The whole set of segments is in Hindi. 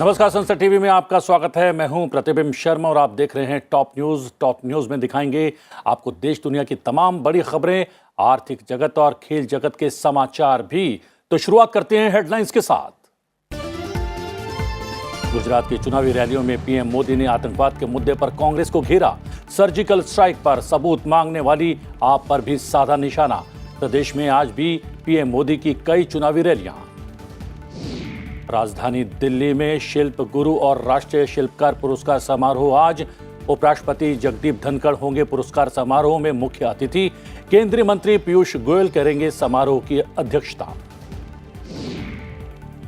नमस्कार, संसद टीवी में आपका स्वागत है। मैं हूं प्रतिबिंब शर्मा और आप देख रहे हैं टॉप न्यूज। टॉप न्यूज में दिखाएंगे आपको देश दुनिया की तमाम बड़ी खबरें, आर्थिक जगत और खेल जगत के समाचार भी। तो शुरुआत करते हैं हेडलाइंस के साथ। गुजरात की चुनावी रैलियों में पीएम मोदी ने आतंकवाद के मुद्दे पर कांग्रेस को घेरा। सर्जिकल स्ट्राइक पर सबूत मांगने वाली आप पर भी साधा निशाना। प्रदेश में आज भी पीएम मोदी की कई चुनावी रैलियां। राजधानी दिल्ली में शिल्प गुरु और राष्ट्रीय शिल्पकार पुरस्कार समारोह आज। उपराष्ट्रपति जगदीप धनखड़ होंगे पुरस्कार समारोह में मुख्य अतिथि। केंद्रीय मंत्री पीयूष गोयल करेंगे समारोह की अध्यक्षता।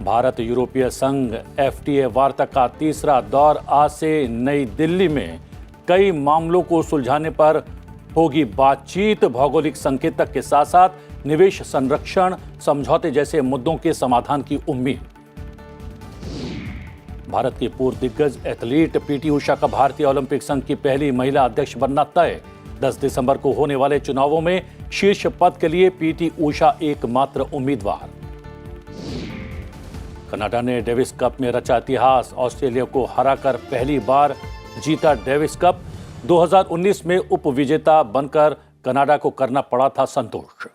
भारत यूरोपीय संघ एफटीए वार्ता का तीसरा दौर आज से नई दिल्ली में। कई मामलों को सुलझाने पर होगी बातचीत। भौगोलिक संकेतक के साथ साथ निवेश संरक्षण समझौते जैसे मुद्दों के समाधान की उम्मीद। भारत की पूर्व दिग्गज एथलीट पीटी उषा का भारतीय ओलंपिक संघ की पहली महिला अध्यक्ष बनना तय। 10 दिसंबर को होने वाले चुनावों में शीर्ष पद के लिए पीटी उषा एकमात्र उम्मीदवार। कनाडा ने डेविस कप में रचा इतिहास। ऑस्ट्रेलिया को हराकर पहली बार जीता डेविस कप। 2019 में उपविजेता बनकर कनाडा को करना पड़ा था संतोष।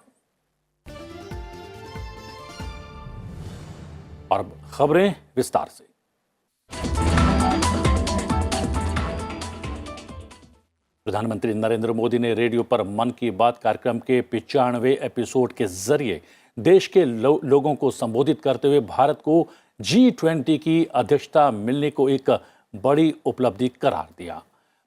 और खबरें विस्तार से। प्रधानमंत्री नरेंद्र मोदी ने रेडियो पर मन की बात कार्यक्रम के 95वें एपिसोड के जरिए देश के लोगों को संबोधित करते हुए भारत को G20 की अध्यक्षता मिलने को एक बड़ी उपलब्धि करार दिया।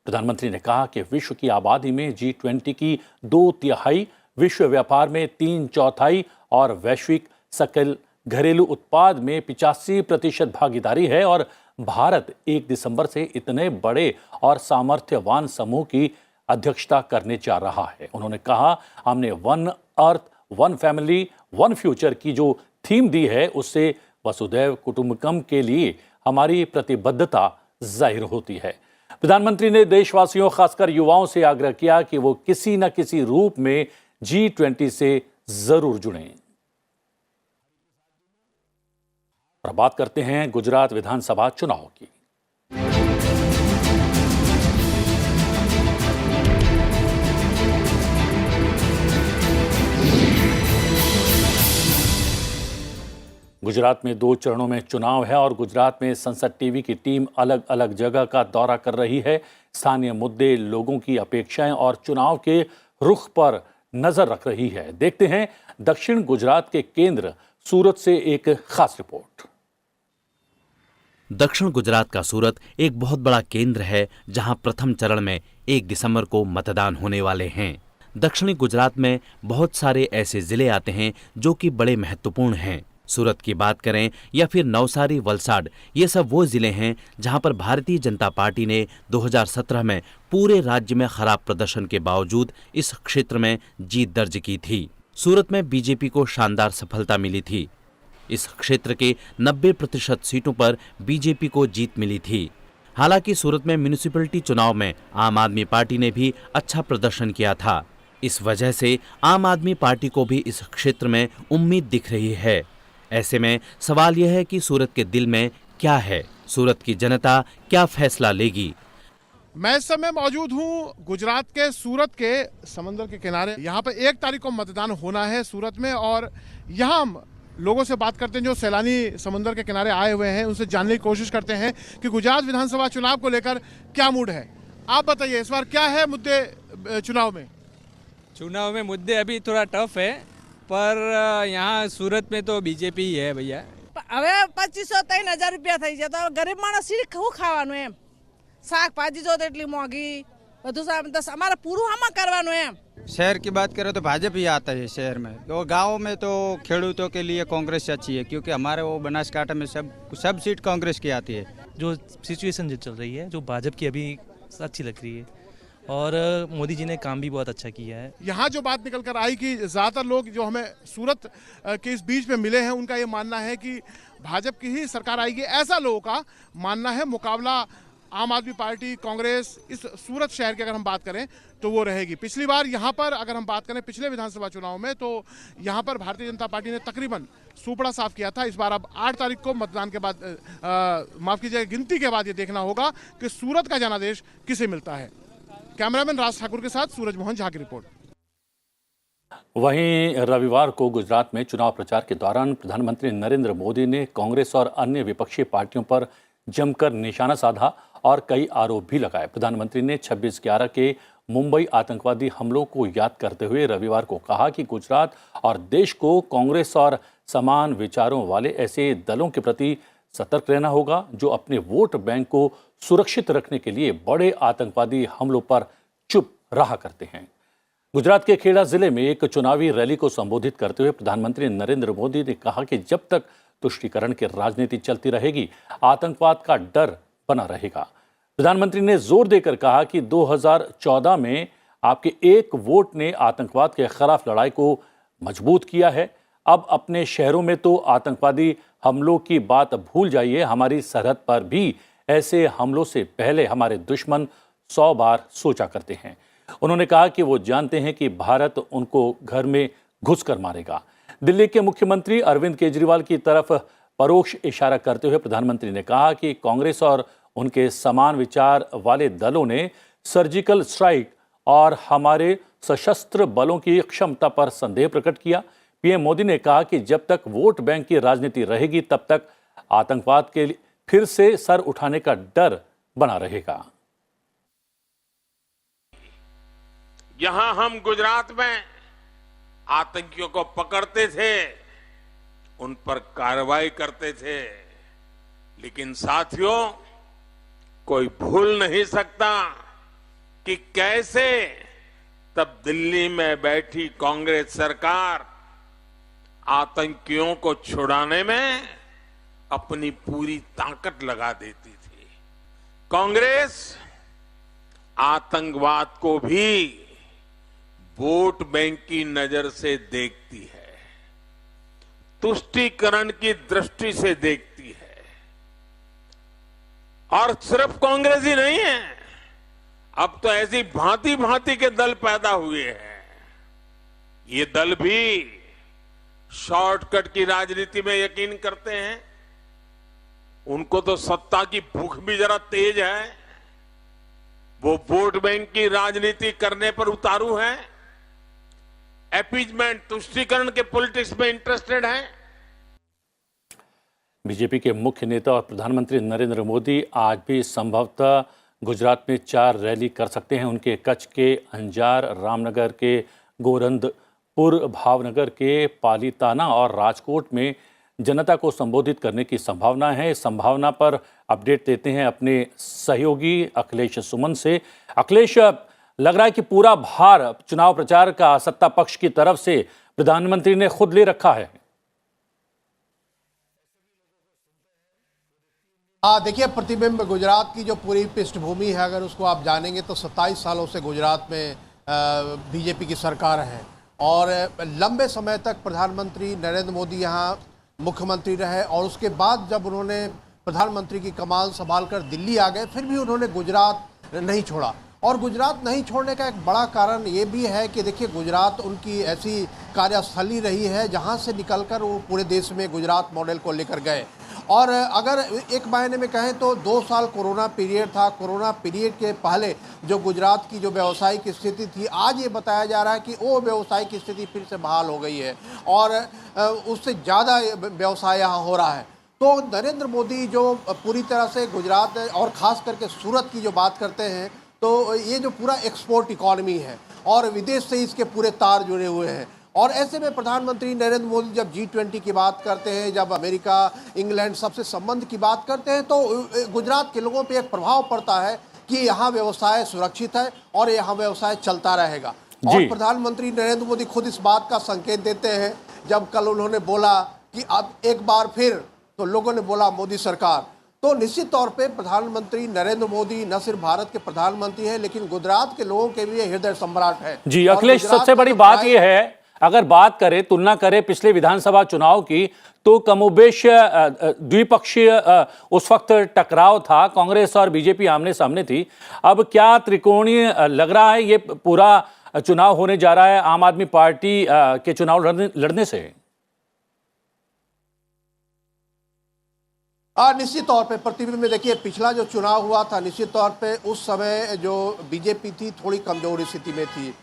प्रधानमंत्री ने कहा कि विश्व की आबादी में G20 की 2/3, विश्व व्यापार में 3/4 और वैश्विक सकल घरेलू उत्पाद में 85% भागीदारी है और भारत 1 दिसंबर से इतने बड़े और सामर्थ्यवान समूह की अध्यक्षता करने जा रहा है। उन्होंने कहा, हमने one earth one family one future की जो थीम दी है उससे वसुधैव कुटुंबकम के लिए हमारी प्रतिबद्धता जाहिर होती है। प्रधानमंत्री ने देशवासियों खासकर युवाओं से आग्रह किया कि वो किसी न किसी रूप में G20 से जरूर जुड़ें। और बात करते हैं गुजरात विधानसभा चुनाव की। गुजरात में 2 चरणों में चुनाव है और गुजरात में संसद टीवी की टीम अलग अलग जगह का दौरा कर रही है। स्थानीय मुद्दे, लोगों की अपेक्षाएं और चुनाव के रुख पर नजर रख रही है। देखते हैं दक्षिण गुजरात के केंद्र सूरत से एक खास रिपोर्ट। दक्षिण गुजरात का सूरत एक बहुत बड़ा केंद्र है जहां प्रथम चरण में 1 दिसंबर को मतदान होने वाले हैं। दक्षिणी गुजरात में बहुत सारे ऐसे जिले आते हैं जो कि बड़े महत्वपूर्ण हैं। सूरत की बात करें या फिर नवसारी, वलसाड, ये सब वो जिले हैं जहां पर भारतीय जनता पार्टी ने 2017 में पूरे राज्य में खराब प्रदर्शन के बावजूद इस क्षेत्र में जीत दर्ज की थी। सूरत में बीजेपी को शानदार सफलता मिली थी। इस क्षेत्र के 90% सीटों पर बीजेपी को जीत मिली थी। हालांकि सूरत में म्यूनिसिपैलिटी चुनाव में आम आदमी पार्टी ने भी अच्छा प्रदर्शन किया था। इस वजह से आम आदमी पार्टी को भी इस क्षेत्र में उम्मीद दिख रही है। ऐसे में सवाल यह है कि सूरत के दिल में क्या है, सूरत की जनता क्या फैसला लेगी। मैं इस समय मौजूद हूँ गुजरात के सूरत के समंदर के किनारे। यहाँ पर 1 तारीख को मतदान होना है सूरत में और यहाँ हम लोगों से बात करते हैं जो सैलानी समंदर के किनारे आए हुए हैं। उनसे जानने की कोशिश करते हैं कि गुजरात विधानसभा चुनाव को लेकर क्या मूड है। आप बताइए, इस बार क्या है मुद्दे चुनाव में? चुनाव में मुद्दे अभी थोड़ा टफ है, पर यहाँ सूरत में तो बीजेपी ही है भैया। હવે 2500-3000 રૂપિયા થઈ જાય તો ગરીબ માણસ શું ખાવાનું એમ? શાકભાજી જો એટલી મોંઘી, બધું અમારે પૂરું આમાં કરવાનું એમ। शहर की बात करें तो भाजपा ही आता है शहर में, तो गांव में तो खेडूतों के लिए कांग्रेस अच्छी है क्योंकि हमारे वो बनासकांठा में सब सीट कांग्रेस की आती है। जो सिचुएशन जो चल रही है, जो भाजपा की अभी अच्छी लग रही है और मोदी जी ने काम भी बहुत अच्छा किया है। यहाँ जो बात निकल कर आई कि ज़्यादातर लोग जो हमें सूरत के इस बीच में मिले हैं उनका ये मानना है कि भाजपा की ही सरकार आएगी। ऐसा लोगों का मानना है। मुकाबला आम आदमी पार्टी, कांग्रेस इस सूरत शहर की अगर हम बात करें तो वो रहेगी। पिछली बार यहाँ पर अगर हम बात करें पिछले विधानसभा चुनाव में तो यहाँ पर भारतीय जनता पार्टी ने तकरीबन सुपड़ा साफ किया था। इस बार अब 8 तारीख को मतदान के बाद माफ कीजिएगा गिनती के बाद ये देखना होगा कि सूरत का जनादेश किसे मिलता है। कैमरामैन राज ठाकुर के साथ सूरज मोहन झा की रिपोर्ट। वहीं रविवार को गुजरात में चुनाव प्रचार के दौरान प्रधानमंत्री नरेंद्र मोदी ने कांग्रेस और अन्य विपक्षी पार्टियों पर जमकर निशाना साधा और कई आरोप भी लगाए। प्रधानमंत्री ने 26/11 के मुंबई आतंकवादी हमलों को याद करते हुए रविवार को कहा कि गुजरात और देश को कांग्रेस और समान विचारों वाले ऐसे दलों के प्रति सतर्क रहना होगा जो अपने वोट बैंक को सुरक्षित रखने के लिए बड़े आतंकवादी हमलों पर चुप रहा करते हैं। गुजरात के खेड़ा जिले में एक चुनावी रैली को संबोधित करते हुए प्रधानमंत्री नरेंद्र मोदी ने कहा कि जब तक तुष्टीकरण की राजनीति चलती रहेगी, आतंकवाद का डर बना रहेगा। प्रधानमंत्री ने जोर देकर कहा कि 2014 में आपके एक वोट ने आतंकवाद के खिलाफ लड़ाई को मजबूत किया है। अब अपने शहरों में तो आतंकवादी हमलों की बात भूल जाइए, हमारी सरहद पर भी ऐसे हमलों से पहले हमारे दुश्मन 100 बार सोचा करते हैं। उन्होंने कहा कि वो जानते हैं कि भारत उनको घर में घुसकर मारेगा। दिल्ली के मुख्यमंत्री अरविंद केजरीवाल की तरफ परोक्ष इशारा करते हुए प्रधानमंत्री ने कहा कि कांग्रेस और उनके समान विचार वाले दलों ने सर्जिकल स्ट्राइक और हमारे सशस्त्र बलों की क्षमता पर संदेह प्रकट किया। पीएम मोदी ने कहा कि जब तक वोट बैंक की राजनीति रहेगी तब तक आतंकवाद के फिर से सर उठाने का डर बना रहेगा। यहां हम गुजरात में आतंकियों को पकड़ते थे, उन पर कार्रवाई करते थे, लेकिन साथियों कोई भूल नहीं सकता कि कैसे तब दिल्ली में बैठी कांग्रेस सरकार आतंकियों को छुड़ाने में अपनी पूरी ताकत लगा देती थी। कांग्रेस आतंकवाद को भी वोट बैंक की नजर से देखती है, तुष्टीकरण की दृष्टि से देखती है। और सिर्फ कांग्रेस ही नहीं है, अब तो ऐसी भांति भांति के दल पैदा हुए हैं। ये दल भी शॉर्टकट की राजनीति में यकीन करते हैं। उनको तो सत्ता की भूख भी जरा तेज है। वो वोट बैंक की राजनीति करने पर उतारू है, अपीजमेंट तुष्टीकरण के पॉलिटिक्स में इंटरेस्टेड है। बीजेपी के मुख्य नेता और प्रधानमंत्री नरेंद्र मोदी आज भी संभवतः गुजरात में 4 रैली कर सकते हैं। उनके कच्छ के अंजार, रामनगर के गोरंदपुर, भावनगर के पालीताना और राजकोट में जनता को संबोधित करने की संभावना है। इस संभावना पर अपडेट देते हैं अपने सहयोगी अखिलेश सुमन से। अखिलेश, लग रहा है कि पूरा भार चुनाव प्रचार का सत्ता पक्ष की तरफ से प्रधानमंत्री ने खुद ले रखा है। देखिए, प्रतिबिंब गुजरात की जो पूरी पृष्ठभूमि है अगर उसको आप जानेंगे तो 27 सालों से गुजरात में बीजेपी की सरकार है और लंबे समय तक प्रधानमंत्री नरेंद्र मोदी यहाँ मुख्यमंत्री रहे और उसके बाद जब उन्होंने प्रधानमंत्री की कमान संभालकर दिल्ली आ गए फिर भी उन्होंने गुजरात नहीं छोड़ा। और गुजरात नहीं छोड़ने का एक बड़ा कारण ये भी है कि देखिए, गुजरात उनकी ऐसी कार्यस्थली रही है जहाँ से निकलकर वो पूरे देश में गुजरात मॉडल को लेकर गए। और अगर एक मायने में कहें तो 2 साल कोरोना पीरियड था। कोरोना पीरियड के पहले जो गुजरात की जो व्यावसायिक स्थिति थी, आज ये बताया जा रहा है कि वो व्यावसायिक स्थिति फिर से बहाल हो गई है और उससे ज़्यादा व्यवसाय यहाँ हो रहा है। तो नरेंद्र मोदी जो पूरी तरह से गुजरात और ख़ास करके सूरत की जो बात करते हैं तो ये जो पूरा एक्सपोर्ट इकॉनमी है और विदेश से इसके पूरे तार जुड़े हुए हैं। और ऐसे में प्रधानमंत्री नरेंद्र मोदी जब G20 की बात करते हैं, जब अमेरिका, इंग्लैंड सबसे संबंध की बात करते हैं तो गुजरात के लोगों पे एक प्रभाव पड़ता है कि यहाँ व्यवसाय सुरक्षित है और यहाँ व्यवसाय चलता रहेगा। और प्रधानमंत्री नरेंद्र मोदी खुद इस बात का संकेत देते हैं जब कल उन्होंने बोला कि अब एक बार फिर, तो लोगों ने बोला मोदी सरकार। तो निश्चित तौर पे प्रधानमंत्री नरेंद्र मोदी न सिर्फ भारत के प्रधानमंत्री हैं लेकिन गुजरात के लोगों के लिए हृदय सम्राट है। जी अखिलेश, सबसे बड़ी बात यह है अगर बात करें, तुलना करें पिछले विधानसभा चुनाव की, तो कमोबेश द्विपक्षीय उस वक्त टकराव था, कांग्रेस और बीजेपी आमने सामने थी। अब क्या त्रिकोणीय लग रहा है ये पूरा चुनाव होने जा रहा है आम आदमी पार्टी के चुनाव लड़ने से? निश्चित तौर पे प्रतिबिंब में देखिए, पिछला जो चुनाव हुआ था निश्चित तौर पे उस समय जो बीजेपी थी थोड़ी कमजोर स्थिति में थी।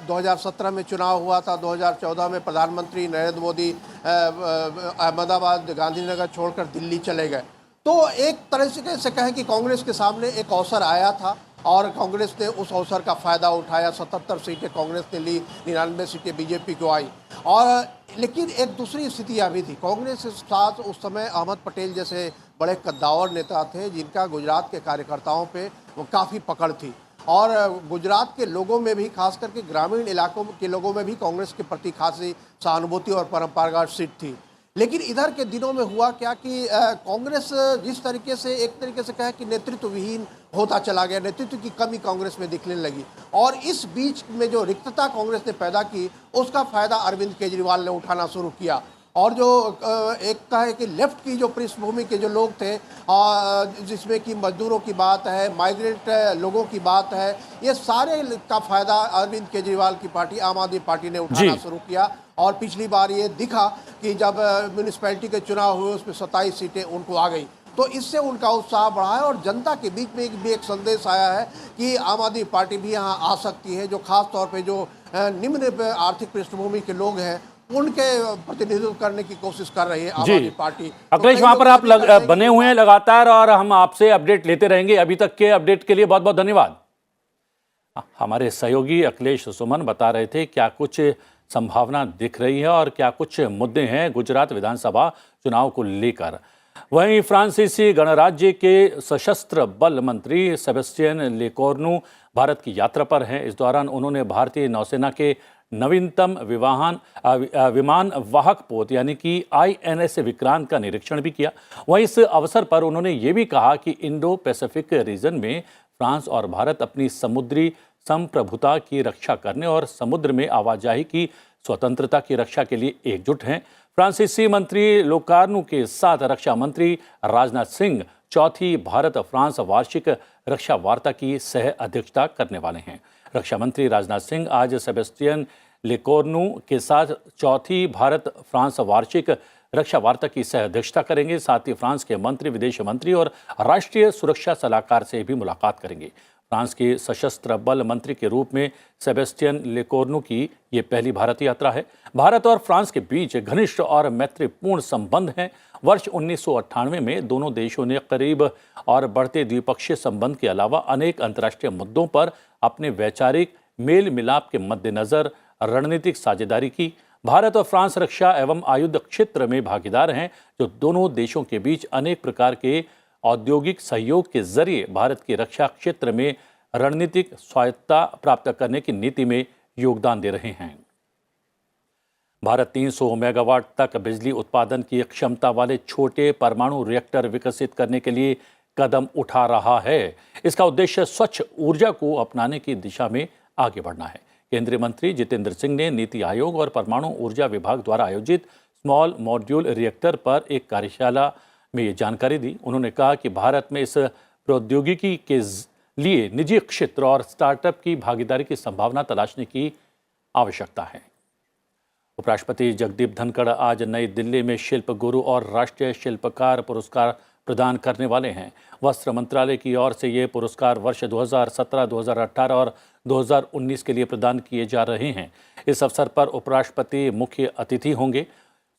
2017 में चुनाव हुआ था, 2014 में प्रधानमंत्री नरेंद्र मोदी अहमदाबाद गांधीनगर छोड़कर दिल्ली चले गए। तो एक तरह से कहें कि कांग्रेस के सामने एक अवसर आया था और कांग्रेस ने उस अवसर का फायदा उठाया। 77 सीटें कांग्रेस ने ली, 99 सीटें बीजेपी को आई। और लेकिन एक दूसरी स्थिति अभी थी, कांग्रेस के साथ उस समय अहमद पटेल जैसे बड़े कद्दावर नेता थे जिनका गुजरात के कार्यकर्ताओं पे वो काफ़ी पकड़ थी और गुजरात के लोगों में भी, खास करके ग्रामीण इलाकों के लोगों में भी कांग्रेस के प्रति खासी सहानुभूति और परंपरागत सीट थी। लेकिन इधर के दिनों में हुआ क्या कि कांग्रेस जिस तरीके से एक तरीके से कहे कि नेतृत्व विहीन होता चला गया, नेतृत्व की कमी कांग्रेस में दिखने लगी और इस बीच में जो रिक्तता कांग्रेस ने पैदा की उसका फायदा अरविंद केजरीवाल ने उठाना शुरू किया। और जो एक कहे कि लेफ्ट की जो पृष्ठभूमि के जो लोग थे, जिसमें कि मजदूरों की बात है, माइग्रेंट लोगों की बात है, ये सारे का फायदा अरविंद केजरीवाल की पार्टी आम आदमी पार्टी ने उठाना शुरू किया। और पिछली बार ये दिखा कि जब म्यूनिसिपैलिटी के चुनाव हुए उसमें 27 सीटें उनको आ गई, तो इससे उनका उत्साह बढ़ा है और जनता के बीच में भी एक संदेश आया है कि आम आदमी पार्टी भी यहाँ आ सकती है। जो खास तौर पे जो निम्न आर्थिक पृष्ठभूमि के लोग हैं उनके प्रतिनिधित्व करने की कोशिश कर रही है आम आदमी पार्टी। अखिलेश, वहां पर आप बने हुए हैं लगातार और हम आपसे अपडेट लेते रहेंगे। अभी तक के अपडेट के लिए बहुत बहुत धन्यवाद। हमारे सहयोगी अखिलेश सुमन बता रहे थे क्या कुछ संभावना दिख रही है और क्या कुछ मुद्दे हैं गुजरात विधानसभा चुनाव को लेकर। वहीं फ्रांसीसी गणराज्य के सशस्त्र बल मंत्री सेबेस्टियन लेकोर्नू भारत की यात्रा पर हैं। इस दौरान उन्होंने भारतीय नौसेना के नवीनतम विमान वाहक पोत यानी कि INS विक्रांत का निरीक्षण भी किया। वहीं इस अवसर पर उन्होंने ये भी कहा कि इंडो पैसिफिक रीजन में फ्रांस और भारत अपनी समुद्री संप्रभुता की रक्षा करने और समुद्र में आवाजाही की स्वतंत्रता की रक्षा के लिए एकजुट हैं। फ्रांसीसी मंत्री लोकार्नू के साथ रक्षा मंत्री राजनाथ सिंह चौथी भारत फ्रांस वार्षिक रक्षा वार्ता की सह अध्यक्षता करने वाले हैं। रक्षा मंत्री राजनाथ सिंह आज सेबेस्टियन लेकोर्नू के साथ चौथी भारत फ्रांस वार्षिक रक्षा वार्ता की सह अध्यक्षता करेंगे। साथ ही फ्रांस के मंत्री, विदेश मंत्री और राष्ट्रीय सुरक्षा सलाहकार से भी मुलाकात करेंगे। फ्रांस के सशस्त्र बल मंत्री के रूप में सेबेस्टियन लेकोर्नू की ये पहली भारत यात्रा है। भारत और फ्रांस के बीच घनिष्ठ और मैत्रीपूर्ण संबंध हैं। वर्ष 1998 में दोनों देशों ने करीब और बढ़ते द्विपक्षीय संबंध के अलावा अनेक अंतर्राष्ट्रीय मुद्दों पर अपने वैचारिक मेल मिलाप के मद्देनजर रणनीतिक साझेदारी की। भारत और फ्रांस रक्षा एवं आयुध क्षेत्र में भागीदार हैं, जो दोनों देशों के बीच अनेक प्रकार के औद्योगिक सहयोग के जरिए भारत की रक्षा क्षेत्र में रणनीतिक स्वायत्तता प्राप्त करने की नीति में योगदान दे रहे हैं। भारत 300 मेगावाट तक बिजली उत्पादन की क्षमता वाले छोटे परमाणु रिएक्टर विकसित करने के लिए कदम उठा रहा है। इसका उद्देश्य स्वच्छ ऊर्जा को अपनाने की दिशा में आगे बढ़ना है। केंद्रीय मंत्री जितेंद्र सिंह ने नीति आयोग और परमाणु ऊर्जा विभाग द्वारा आयोजित स्मॉल मॉड्यूल रिएक्टर पर एक कार्यशाला में ये जानकारी दी। उन्होंने कहा कि भारत में इस प्रौद्योगिकी के लिए निजी क्षेत्र और स्टार्टअप की भागीदारी की संभावना तलाशने की आवश्यकता है। उपराष्ट्रपति जगदीप धनखड़ आज नई दिल्ली में शिल्प गुरु और राष्ट्रीय शिल्पकार पुरस्कार प्रदान करने वाले हैं। वस्त्र मंत्रालय की ओर से ये पुरस्कार वर्ष 2017, 2018 और 2019 के लिए प्रदान किए जा रहे हैं। इस अवसर पर उपराष्ट्रपति मुख्य अतिथि होंगे।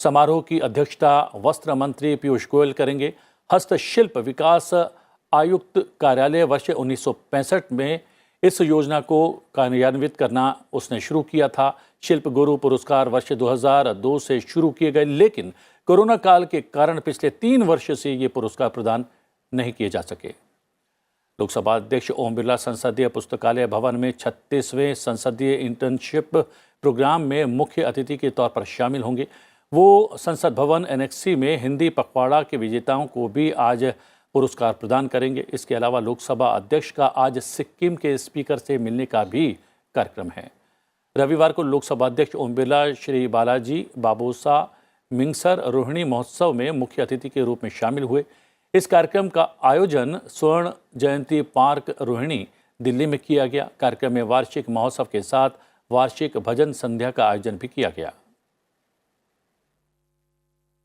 समारोह की अध्यक्षता वस्त्र मंत्री पीयूष गोयल करेंगे। हस्तशिल्प विकास आयुक्त कार्यालय वर्ष 1965 में इस योजना को कार्यान्वित करना उसने शुरू किया था। शिल्प गुरु पुरस्कार वर्ष 2002 से शुरू किए गए, लेकिन कोरोना काल के कारण पिछले 3 वर्ष से ये पुरस्कार प्रदान नहीं किए जा सके। लोकसभा अध्यक्ष ओम बिरला संसदीय पुस्तकालय भवन में 36वें संसदीय इंटर्नशिप प्रोग्राम में मुख्य अतिथि के तौर पर शामिल होंगे। वो संसद भवन एनेक्सी में हिंदी पखवाड़ा के विजेताओं को भी आज पुरस्कार प्रदान करेंगे। इसके अलावा लोकसभा अध्यक्ष का आज सिक्किम के स्पीकर से मिलने का भी कार्यक्रम है। रविवार को लोकसभा अध्यक्ष ओम बिरला श्री बालाजी बाबोसा मिंगसर रोहिणी महोत्सव में मुख्य अतिथि के रूप में शामिल हुए। इस कार्यक्रम का आयोजन स्वर्ण जयंती पार्क रोहिणी दिल्ली में किया गया। कार्यक्रम में वार्षिक महोत्सव के साथ वार्षिक भजन संध्या का आयोजन भी किया गया।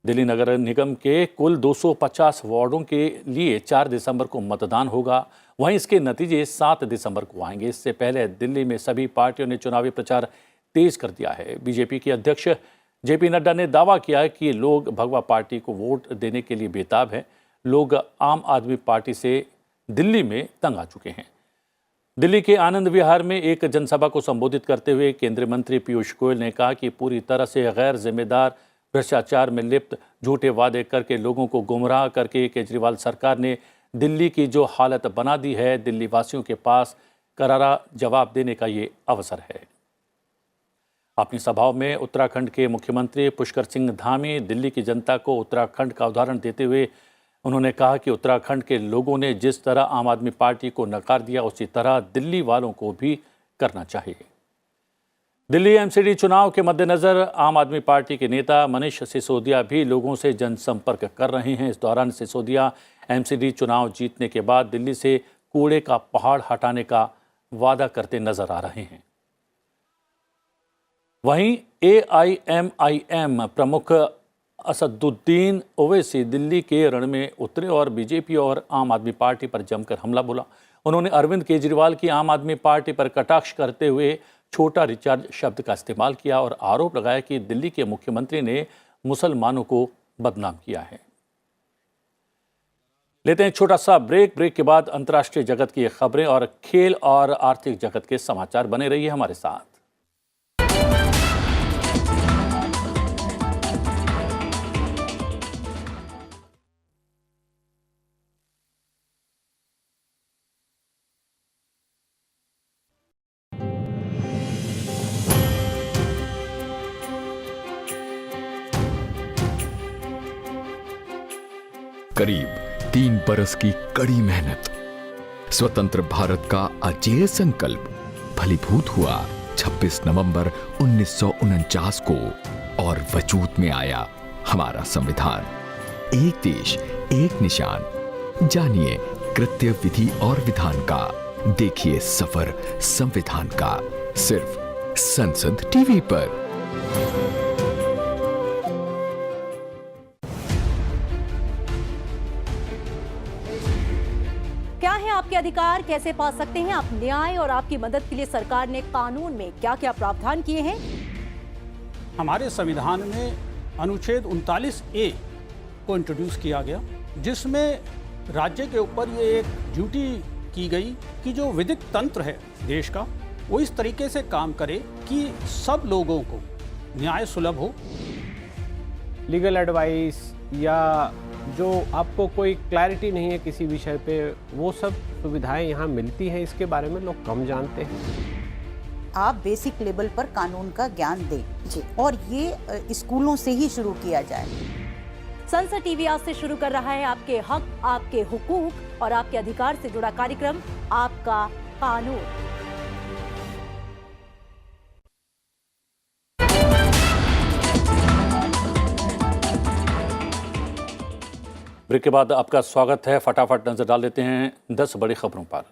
दिल्ली नगर निगम के कुल 250 वार्डों के लिए 4 दिसंबर को मतदान होगा। वहीं इसके नतीजे 7 दिसंबर को आएंगे। इससे पहले दिल्ली में सभी पार्टियों ने चुनावी प्रचार तेज कर दिया है। बीजेपी के अध्यक्ष जेपी नड्डा ने दावा किया कि लोग भगवा पार्टी को वोट देने के लिए बेताब हैं। लोग आम आदमी पार्टी से दिल्ली में तंग आ चुके हैं। दिल्ली के आनंद विहार में एक जनसभा को संबोधित करते हुए केंद्रीय मंत्री पीयूष गोयल ने कहा कि पूरी तरह से गैर जिम्मेदार भ्रष्टाचार में लिप्त झूठे वादे करके लोगों को गुमराह करके केजरीवाल सरकार ने दिल्ली की जो हालत बना दी है, दिल्ली वासियों के पास करारा जवाब देने का ये अवसर है। अपनी सभाओं में उत्तराखंड के मुख्यमंत्री पुष्कर सिंह धामी दिल्ली की जनता को उत्तराखंड का उदाहरण देते हुए उन्होंने कहा कि उत्तराखंड के लोगों ने जिस तरह आम आदमी पार्टी को नकार दिया, उसी तरह दिल्ली वालों को भी करना चाहिए। दिल्ली एमसीडी चुनाव के मद्देनजर आम आदमी पार्टी के नेता मनीष सिसोदिया भी लोगों से जनसंपर्क कर रहे हैं। इस दौरान सिसोदिया एमसीडी चुनाव जीतने के बाद दिल्ली से कूड़े का पहाड़ हटाने का वादा करते नजर आ रहे हैं। वहीं AIMIM प्रमुख असदुद्दीन ओवैसी दिल्ली के रण में उतरे और बीजेपी और आम आदमी पार्टी पर जमकर हमला बोला। उन्होंने अरविंद केजरीवाल की आम आदमी पार्टी पर कटाक्ष करते हुए छोटा रिचार्ज शब्द का इस्तेमाल किया और आरोप लगाया कि दिल्ली के मुख्यमंत्री ने मुसलमानों को बदनाम किया है। लेते हैं छोटा सा ब्रेक के बाद अंतर्राष्ट्रीय जगत की खबरें और खेल और आर्थिक जगत के समाचार। बने रहिए हमारे साथ। करीब 3 बरस की कड़ी मेहनत, स्वतंत्र भारत का अजेय संकल्प फलीभूत हुआ 26 नवंबर 1949 को और वजूद में आया हमारा संविधान। एक देश एक निशान। जानिए कृत्य विधि और विधान का, देखिए सफर संविधान का, सिर्फ संसद टीवी पर। आपके अधिकार कैसे पा सकते हैं आप? न्याय और आपकी मदद के लिए सरकार ने कानून में क्या क्या प्रावधान किए हैं? हमारे संविधान में अनुच्छेद 39A को इंट्रोड्यूस किया गया, जिसमें राज्य के ऊपर ये एक ड्यूटी की गई कि जो विधिक तंत्र है देश का, वो इस तरीके से काम करे कि सब लोगों को न्याय सुलभ हो। लीगल एडवाइस या जो आपको कोई क्लैरिटी नहीं है किसी विषय पे, वो सब सुविधाएं यहाँ मिलती हैं। इसके बारे में लोग कम जानते हैं। आप बेसिक लेवल पर कानून का ज्ञान दें और ये स्कूलों से ही शुरू किया जाए। संसद टीवी आज से शुरू कर रहा है आपके हक, आपके हुकूक और आपके अधिकार से जुड़ा कार्यक्रम आपका कानून। ब्रेक के बाद आपका स्वागत है। फटाफट नजर डाल लेते हैं 10 बड़ी खबरों पर।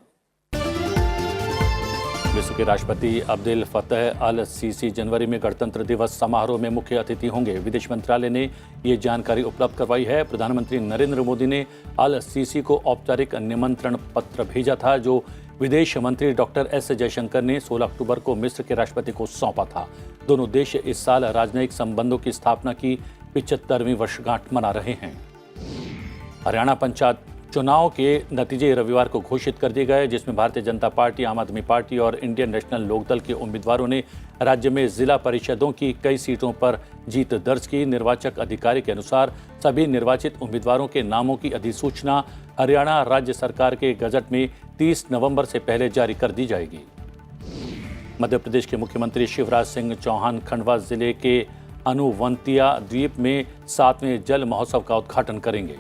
मिस्र के राष्ट्रपति अब्देल फतह अल सीसी जनवरी में गणतंत्र दिवस समारोह में मुख्य अतिथि होंगे। विदेश मंत्रालय ने ये जानकारी उपलब्ध करवाई है। प्रधानमंत्री नरेंद्र मोदी ने अल सीसी को औपचारिक निमंत्रण पत्र भेजा था, जो विदेश मंत्री डॉक्टर एस जयशंकर ने 16 अक्टूबर को मिस्र के राष्ट्रपति को सौंपा था। दोनों देश इस साल राजनयिक संबंधों की स्थापना की 75वीं वर्षगांठ मना रहे हैं। हरियाणा पंचायत चुनाव के नतीजे रविवार को घोषित कर दिए गए, जिसमें भारतीय जनता पार्टी, आम आदमी पार्टी और इंडियन नेशनल लोकदल के उम्मीदवारों ने राज्य में जिला परिषदों की कई सीटों पर जीत दर्ज की। निर्वाचक अधिकारी के अनुसार सभी निर्वाचित उम्मीदवारों के नामों की अधिसूचना हरियाणा राज्य सरकार के गजट में 30 नवंबर से पहले जारी कर दी जाएगी। मध्य प्रदेश के मुख्यमंत्री शिवराज सिंह चौहान खंडवा जिले के अनुवंतिया द्वीप में 7वें जल महोत्सव का उद्घाटन करेंगे।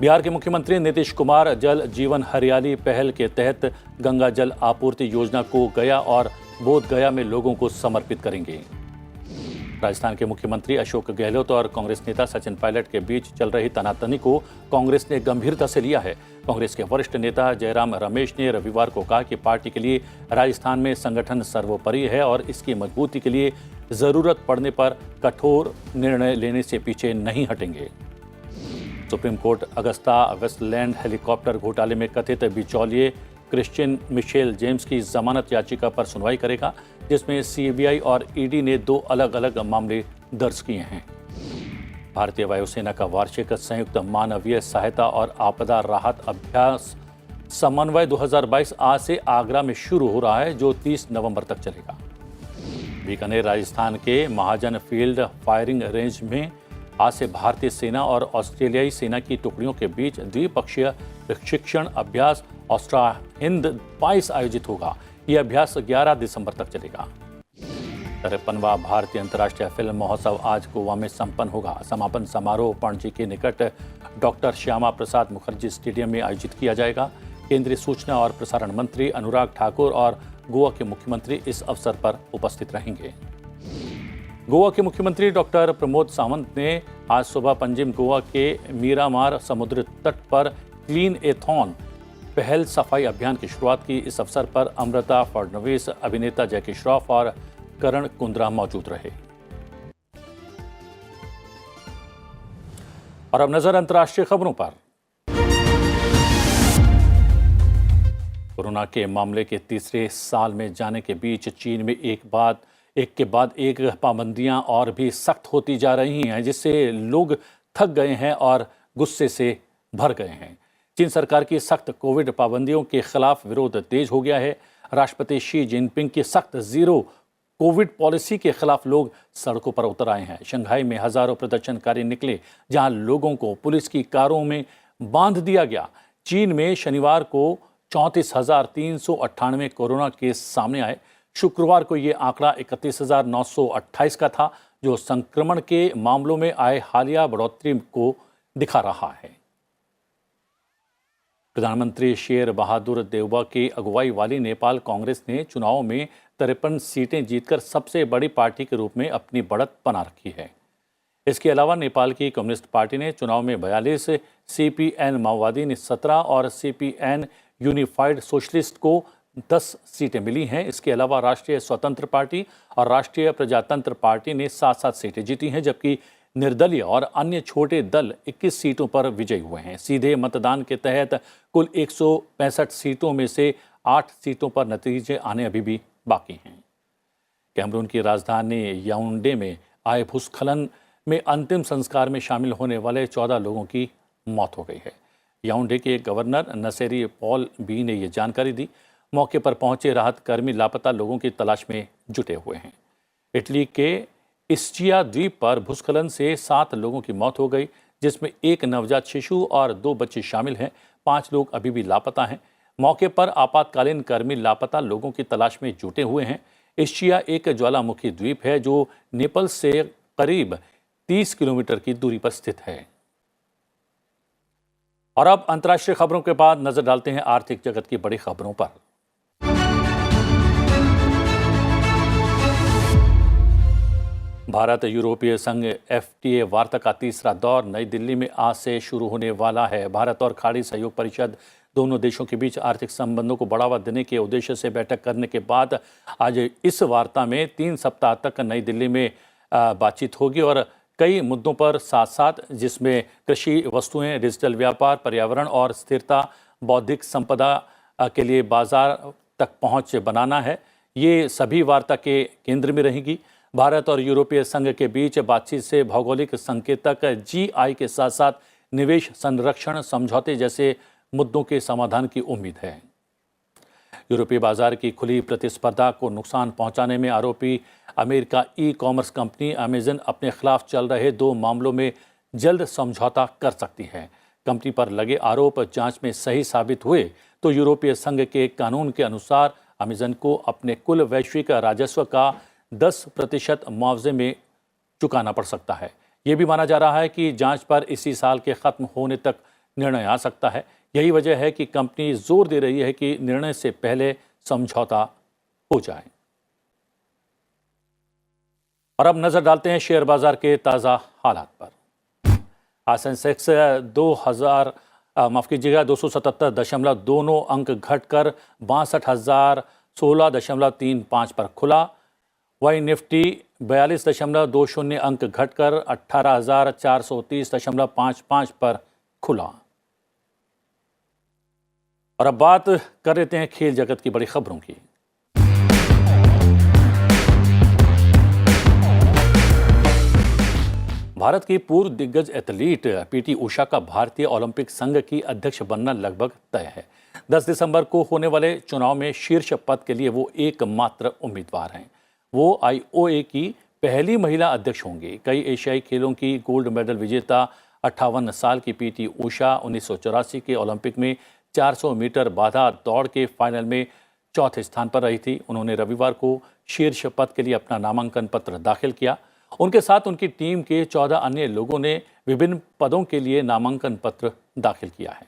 बिहार के मुख्यमंत्री नीतीश कुमार जल जीवन हरियाली पहल के तहत गंगा जल आपूर्ति योजना को गया और बोध गया में लोगों को समर्पित करेंगे। राजस्थान के मुख्यमंत्री अशोक गहलोत और कांग्रेस नेता सचिन पायलट के बीच चल रही तनातनी को कांग्रेस ने गंभीरता से लिया है। कांग्रेस के वरिष्ठ नेता जयराम रमेश ने रविवार को कहा कि पार्टी के लिए राजस्थान में संगठन सर्वोपरि है और इसकी मजबूती के लिए जरूरत पड़ने पर कठोर निर्णय लेने से पीछे नहीं हटेंगे। Supreme court Agusta Westland helicopter घोटाले में कथित बिचौलिए क्रिश्चियन मिशेल जेम्स की जमानत याचिका पर सुनवाई करेगा, जिसमें सीबीआई और ईडी ने 2 अलग अलग मामले दर्ज किए हैं। भारतीय वायुसेना का वार्षिक संयुक्त मानवीय सहायता और आपदा राहत अभ्यास समन्वय 2022 आज से आगरा में शुरू हो रहा है, जो 30 नवंबर तक चलेगा। बीकानेर राजस्थान के महाजन फील्ड फायरिंग रेंज में आज से भारतीय सेना और ऑस्ट्रेलियाई सेना की टुकड़ियों के बीच द्विपक्षीय प्रशिक्षण अभ्यास ऑस्ट्रा हिंद 22 आयोजित होगा। यह अभ्यास 11 दिसंबर तक चलेगा। 53वां भारतीय अंतर्राष्ट्रीय फिल्म महोत्सव आज गोवा में संपन्न होगा। समापन समारोह पणजी के निकट डॉक्टर श्यामा प्रसाद मुखर्जी स्टेडियम में आयोजित किया जाएगा। केंद्रीय सूचना और प्रसारण मंत्री अनुराग ठाकुर और गोवा के मुख्यमंत्री इस अवसर पर उपस्थित रहेंगे। गोवा के मुख्यमंत्री डॉक्टर प्रमोद सावंत ने आज सुबह पंजिम गोवा के मीरामार समुद्र तट पर क्लीन एथॉन पहल सफाई अभियान की शुरुआत की। इस अवसर पर अमृता फडणवीस, अभिनेता जैकी श्रॉफ और करण कुंद्रा मौजूद रहे। और अब नजर अंतर्राष्ट्रीय खबरों पर। कोरोना के मामले के तीसरे साल में जाने के बीच चीन में एक के बाद एक पाबंदियां और भी सख्त होती जा रही हैं, जिससे लोग थक गए हैं और गुस्से से भर गए हैं। चीन सरकार की सख्त कोविड पाबंदियों के खिलाफ विरोध तेज हो गया है। राष्ट्रपति शी जिनपिंग की सख्त जीरो कोविड पॉलिसी के खिलाफ लोग सड़कों पर उतर आए हैं। शंघाई में हजारों प्रदर्शनकारी निकले, जहां लोगों को पुलिस की कारों में बांध दिया गया। चीन में शनिवार को 34,398 कोरोना केस सामने आए। शुक्रवार को ये आंकड़ा 31,928 का था, जो संक्रमण के मामलों में आए हालिया बढ़ोतरी को दिखा रहा है। प्रधानमंत्री शेर बहादुर देउबा की अगुवाई वाली नेपाल कांग्रेस ने चुनाव में 53 सीटें जीतकर सबसे बड़ी पार्टी के रूप में अपनी बढ़त बना रखी है। इसके अलावा नेपाल की कम्युनिस्ट पार्टी ने चुनाव में 42, सीपीएन माओवादी ने 17 और सीपीएन यूनिफाइड सोशलिस्ट को 10 सीटें मिली हैं। इसके अलावा राष्ट्रीय स्वतंत्र पार्टी और राष्ट्रीय प्रजातंत्र पार्टी ने 7-7 सीटें जीती हैं, जबकि निर्दलीय और अन्य छोटे दल 21 सीटों पर विजयी हुए हैं। सीधे मतदान के तहत कुल 165 सीटों में से 8 सीटों पर नतीजे आने अभी भी बाकी हैं। कैमरून की राजधानी याओंडे में आए भूस्खलन में अंतिम संस्कार में शामिल होने वाले 14 लोगों की मौत हो गई है। याओंडे के गवर्नर नसेरी पॉल बी ने ये जानकारी दी। मौके पर पहुंचे राहत कर्मी लापता लोगों की तलाश में जुटे हुए हैं। इटली के इस्चिया द्वीप पर भूस्खलन से 7 लोगों की मौत हो गई, जिसमें एक नवजात शिशु और 2 बच्चे शामिल हैं। 5 लोग अभी भी लापता हैं। मौके पर आपातकालीन कर्मी लापता लोगों की तलाश में जुटे हुए हैं। इस्चिया एक ज्वालामुखी द्वीप है जो नेपल्स से करीब 30 किलोमीटर की दूरी पर स्थित है। और अब अंतर्राष्ट्रीय खबरों के बाद नजर डालते हैं आर्थिक जगत की बड़ी खबरों पर। भारत यूरोपीय संघ FTA वार्ता का तीसरा दौर नई दिल्ली में आज से शुरू होने वाला है। भारत और खाड़ी सहयोग परिषद दोनों देशों के बीच आर्थिक संबंधों को बढ़ावा देने के उद्देश्य से बैठक करने के बाद आज इस वार्ता में 3 सप्ताह तक नई दिल्ली में बातचीत होगी और कई मुद्दों पर साथ साथ, जिसमें कृषि वस्तुएं, डिजिटल व्यापार, पर्यावरण और स्थिरता, बौद्धिक संपदा के लिए बाजार तक पहुंच बनाना है। ये सभी वार्ता के केंद्र में रहेगी। भारत और यूरोपीय संघ के बीच बातचीत से भौगोलिक संकेतक GI के साथ साथ निवेश संरक्षण समझौते जैसे मुद्दों के समाधान की उम्मीद है। यूरोपीय बाजार की खुली प्रतिस्पर्धा को नुकसान पहुंचाने में आरोपी अमेरिका ई-कॉमर्स कंपनी अमेजन अपने खिलाफ चल रहे 2 मामलों में जल्द समझौता कर सकती है। कंपनी पर लगे आरोप जांच में सही साबित हुए तो यूरोपीय संघ के कानून के अनुसार अमेजन को अपने कुल वैश्विक राजस्व का 10% मुआवजे में चुकाना पड़ सकता है। ये भी माना जा रहा है कि जांच पर इसी साल के खत्म होने तक निर्णय आ सकता है। यही वजह है कि कंपनी जोर दे रही है कि निर्णय से पहले समझौता हो जाए। और अब नजर डालते हैं शेयर बाजार के ताज़ा हालात पर। आज सेंसेक्स 277.29 अंक घटकर 62,016.35 पर खुला। वहीं निफ्टी 42.20 अंक घटकर 18,430.55 पर खुला। और अब बात कर लेते हैं खेल जगत की बड़ी खबरों की। भारत की पूर्व दिग्गज एथलीट पीटी उषा का भारतीय ओलंपिक संघ की अध्यक्ष बनना लगभग तय है। 10 दिसंबर को होने वाले चुनाव में शीर्ष पद के लिए वो एकमात्र उम्मीदवार हैं। वो आईओए की पहली महिला अध्यक्ष होंगी। कई एशियाई खेलों की गोल्ड मेडल विजेता 58 साल की पीटी उषा 1984 के ओलंपिक में 400 मीटर बाधा दौड़ के फाइनल में चौथे स्थान पर रही थी। उन्होंने रविवार को शीर्ष पद के लिए अपना नामांकन पत्र दाखिल किया। उनके साथ उनकी टीम के 14 अन्य लोगों ने विभिन्न पदों के लिए नामांकन पत्र दाखिल किया है।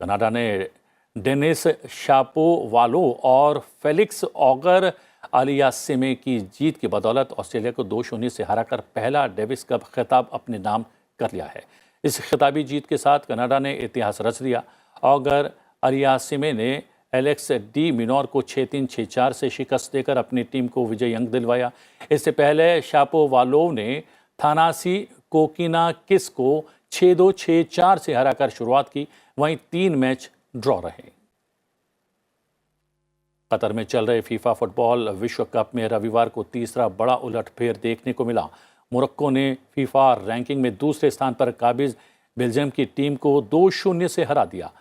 कनाडा ने डेनिस शापोवालोव और फेलिक्स ऑगर अलियासिमे की जीत की बदौलत ऑस्ट्रेलिया को 2-0 से हराकर पहला डेविस कप खिताब अपने नाम कर लिया है। इस खिताबी जीत के साथ कनाडा ने इतिहास रच दिया। ऑगर अलियासिमे ने एलेक्स डी मिनोर को 6-3, 6-4 से शिकस्त देकर अपनी टीम को विजयी अंक दिलवाया। इससे पहले शापोवालोव ने थानासी कोकिनाकिस को 6-2, 6-4 से हराकर शुरुआत की। वहीं 3 मैच ड्रॉ रहे। कतर में चल रहे फीफा फुटबॉल विश्व कप में रविवार को तीसरा बड़ा उलटफेर देखने को मिला। मोरक्को ने फीफा रैंकिंग में दूसरे स्थान पर काबिज बेल्जियम की टीम को 2-0 से हरा दिया।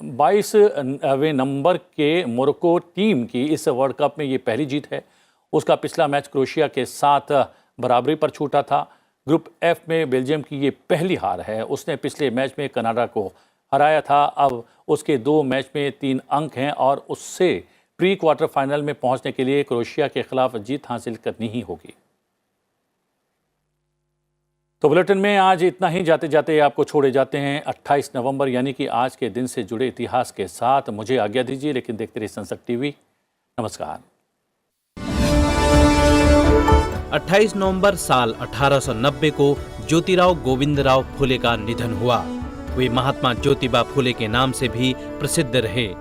22वें नंबर के मोरक्को टीम की इस वर्ल्ड कप में ये पहली जीत है। उसका पिछला मैच क्रोएशिया के साथ बराबरी पर छूटा था। ग्रुप एफ में बेल्जियम की ये पहली हार है। उसने पिछले मैच में कनाडा को हराया था। अब उसके 2 मैच में 3 अंक हैं और उससे प्री क्वार्टर फाइनल में पहुंचने के लिए क्रोएशिया के खिलाफ जीत हासिल करनी ही होगी। तो बुलेटिन में आज इतना ही। जाते जाते आपको छोड़े जाते हैं 28 नवंबर यानी कि आज के दिन से जुड़े इतिहास के साथ। मुझे आज्ञा दीजिए, लेकिन देखते रहिए संसद टीवी। नमस्कार। 28 नवंबर साल 1890 को ज्योतिराव गोविंदराव फुले का निधन हुआ। वे महात्मा ज्योतिबा फुले के नाम से भी प्रसिद्ध रहे।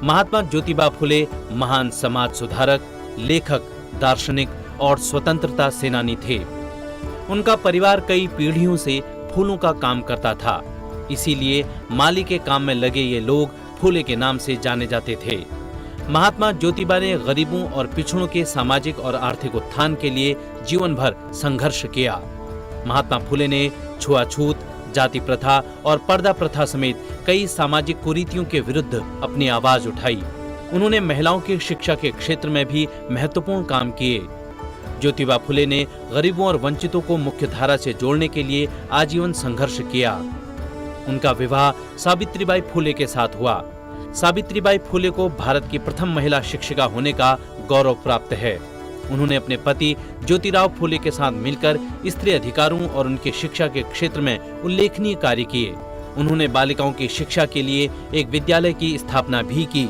महात्मा ज्योतिबा फुले महान समाज सुधारक, लेखक, दार्शनिक और स्वतंत्रता सेनानी थे। उनका परिवार कई पीढ़ियों से फूलों का काम करता था। इसीलिए माली के काम में लगे ये लोग फुले के नाम से जाने जाते थे। महात्मा ज्योतिबा ने गरीबों और पिछड़ों के सामाजिक और आर्थिक उत्थान के लिए जीवन भर संघर्ष किया। महात्मा फुले ने छुआछूत, जाति प्रथा और पर्दा प्रथा समेत कई सामाजिक कुरीतियों के विरुद्ध अपनी आवाज उठाई। उन्होंने महिलाओं की शिक्षा के क्षेत्र में भी महत्वपूर्ण काम किए। ज्योतिबा फुले ने गरीबों और वंचितों को मुख्यधारा से जोड़ने के लिए आजीवन संघर्ष किया। उनका विवाह सावित्रीबाई फुले के साथ हुआ। सावित्रीबाई फुले को भारत की प्रथम महिला शिक्षिका होने का गौरव प्राप्त है। उन्होंने अपने पति ज्योतिराव फुले के साथ मिलकर स्त्री अधिकारों और उनकी शिक्षा के क्षेत्र में उल्लेखनीय कार्य किए। उन्होंने बालिकाओं की शिक्षा के लिए एक विद्यालय की स्थापना भी की।